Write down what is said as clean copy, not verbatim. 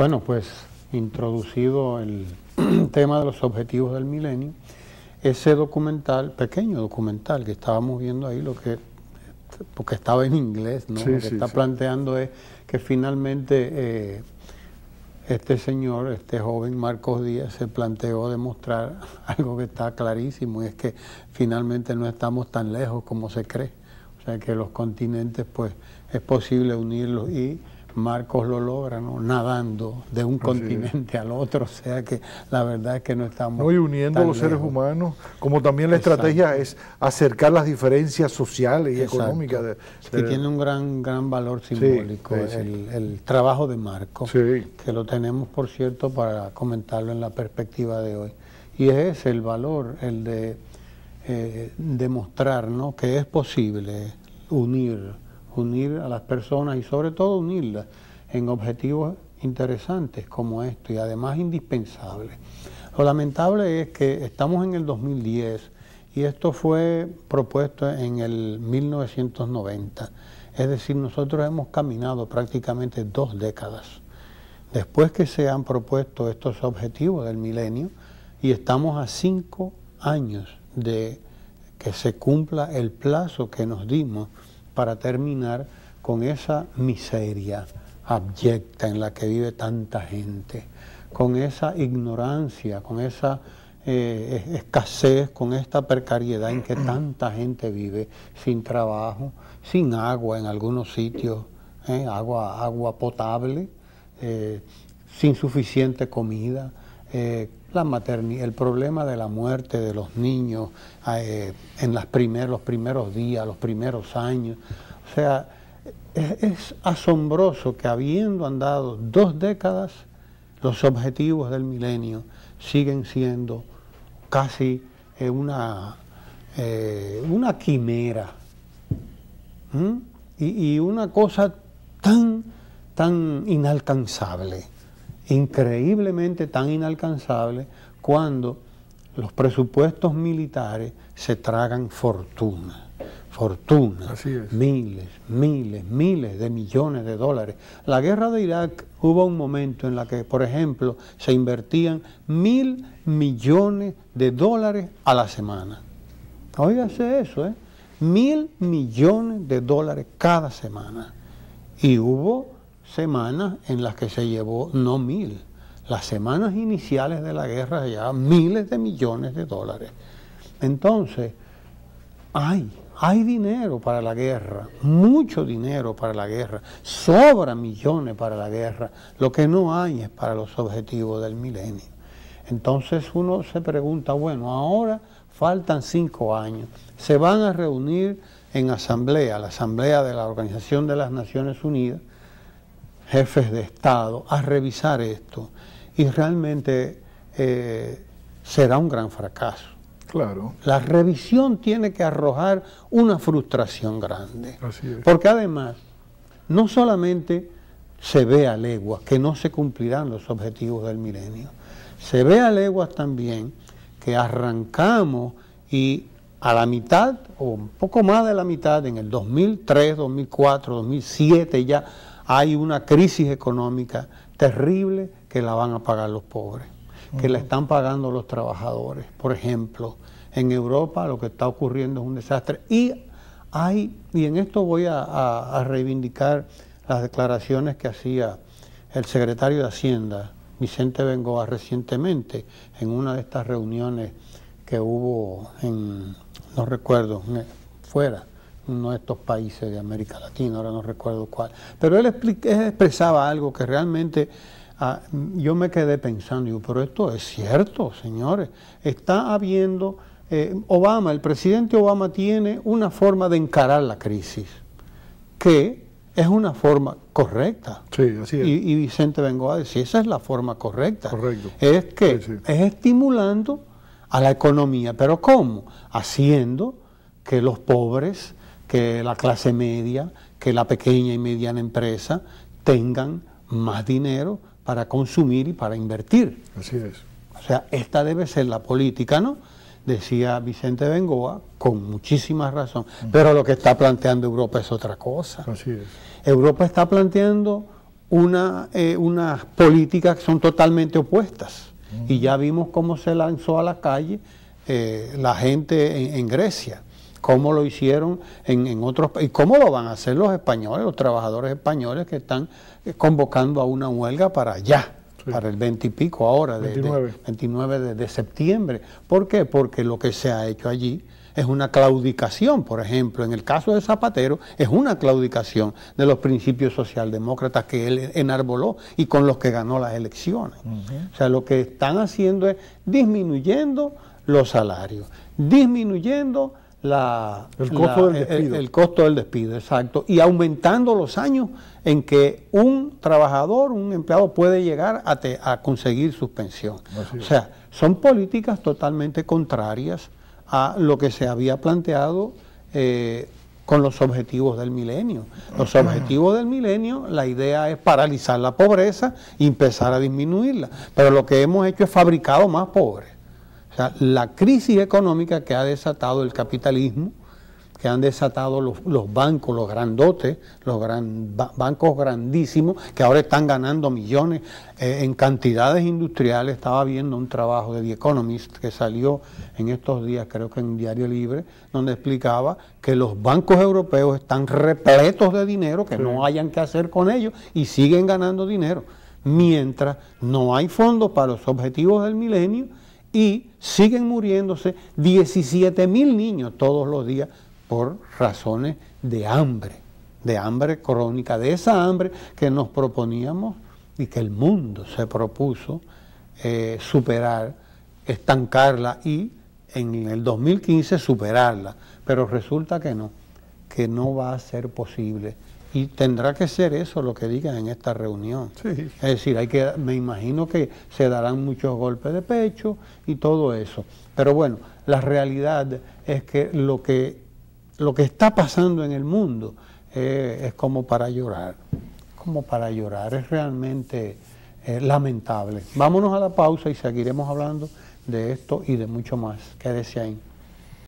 Bueno, pues introducido el tema de los objetivos del milenio, ese documental, pequeño documental que estábamos viendo ahí, porque estaba en inglés, ¿no? Lo que está planteando es que finalmente este señor, este joven Marcos Díaz, se planteó demostrar algo que está clarísimo, y es que finalmente no estamos tan lejos como se cree. O sea, que los continentes, pues, es posible unirlos, y Marcos lo logra, ¿no? Nadando de un continente al otro. O sea que la verdad es que no estamos y uniendo a los seres humanos, como también la estrategia es acercar las diferencias sociales y económicas. Que tiene un gran valor simbólico, el trabajo de Marcos, que lo tenemos, por cierto, para comentarlo en la perspectiva de hoy. Y es el valor, el de demostrar, ¿no?, que es posible unir a las personas, y sobre todo unirlas en objetivos interesantes como esto, y además indispensables. Lo lamentable es que estamos en el 2010 y esto fue propuesto en el 1990. Es decir, nosotros hemos caminado prácticamente 2 décadas después que se han propuesto estos objetivos del milenio, y estamos a 5 años de que se cumpla el plazo que nos dimos para terminar con esa miseria abyecta en la que vive tanta gente, con esa ignorancia, con esa escasez, con esta precariedad en que tanta gente vive, sin trabajo, sin agua en algunos sitios, agua potable, sin suficiente comida, el problema de la muerte de los niños en los primeros días, los primeros años. O sea, es asombroso que, habiendo andado 2 décadas, los objetivos del milenio siguen siendo casi una quimera, y una cosa tan inalcanzable, increíblemente tan inalcanzable, cuando los presupuestos militares se tragan fortuna, miles de millones de dólares. La guerra de Irak, hubo un momento en la que, por ejemplo, se invertían $1.000 millones a la semana. Óigase eso, $1.000 millones cada semana. Y hubo semanas en las que se llevó no 1.000. Las semanas iniciales de la guerra se llevaban miles de millones de dólares. Entonces, hay dinero para la guerra, mucho dinero para la guerra, sobra millones para la guerra. Lo que no hay es para los objetivos del milenio. Entonces uno se pregunta, bueno, ahora faltan 5 años, se van a reunir en la Asamblea de la Organización de las Naciones Unidas, jefes de Estado, a revisar esto, y realmente será un gran fracaso. Claro. La revisión tiene que arrojar una frustración grande. Así es. Porque además, no solamente se ve a leguas que no se cumplirán los objetivos del milenio, se ve a leguas también que arrancamos, y a la mitad, o un poco más de la mitad, en el 2003, 2004, 2007, ya hay una crisis económica terrible que la van a pagar los pobres, que la están pagando los trabajadores. Por ejemplo, en Europa lo que está ocurriendo es un desastre. Y en esto voy a reivindicar las declaraciones que hacía el secretario de Hacienda, Vicente Bengoa, recientemente, en una de estas reuniones que hubo no recuerdo, fuera, uno de estos países de América Latina, ahora no recuerdo cuál. Pero él expresaba algo que realmente yo me quedé pensando, digo, pero esto es cierto, señores. Está habiendo, el presidente Obama tiene una forma de encarar la crisis, que es una forma correcta. Sí, así es. Y Vicente Bengoa decía, esa es la forma correcta. Correcto. Es que es estimulando a la economía. ¿Pero cómo? Haciendo que los pobres, que la clase media, que la pequeña y mediana empresa tengan más dinero para consumir y para invertir. Así es. O sea, esta debe ser la política, ¿no? Decía Vicente Bengoa, con muchísima razón. Pero lo que está planteando Europa es otra cosa. Así es. Europa está planteando unas políticas que son totalmente opuestas. Y ya vimos cómo se lanzó a la calle la gente en Grecia, cómo lo hicieron en otros países, y cómo lo van a hacer los españoles, los trabajadores españoles que están convocando a una huelga para allá, para el 20 y pico ahora, 29 de septiembre. ¿Por qué? Porque lo que se ha hecho allí es una claudicación, por ejemplo, en el caso de Zapatero, es una claudicación de los principios socialdemócratas que él enarboló y con los que ganó las elecciones. O sea, lo que están haciendo es disminuyendo los salarios, disminuyendo el costo del despido, exacto, y aumentando los años en que un trabajador, un empleado puede llegar a conseguir su pensión. O sea, son políticas totalmente contrarias a lo que se había planteado con los objetivos del milenio. Los objetivos del milenio, la idea es paralizar la pobreza y empezar a disminuirla, pero lo que hemos hecho es fabricado más pobres. O sea, la crisis económica que ha desatado el capitalismo, que han desatado los bancos, los grandotes, bancos grandísimos, que ahora están ganando millones en cantidades industriales. Estaba viendo un trabajo de The Economist que salió en estos días, creo que en Diario Libre, donde explicaba que los bancos europeos están repletos de dinero, que no hayan que hacer con ellos, y siguen ganando dinero, mientras no hay fondos para los objetivos del milenio y siguen muriéndose 17.000 niños todos los días por razones de hambre crónica, de esa hambre que nos proponíamos y que el mundo se propuso superar, estancarla y en el 2015 superarla, pero resulta que no va a ser posible. Y tendrá que ser eso lo que digan en esta reunión. Es decir, me imagino que se darán muchos golpes de pecho y todo eso. Pero bueno, la realidad es que lo que está pasando en el mundo es como para llorar. Es realmente lamentable. Vámonos a la pausa y seguiremos hablando de esto y de mucho más. Quédese ahí.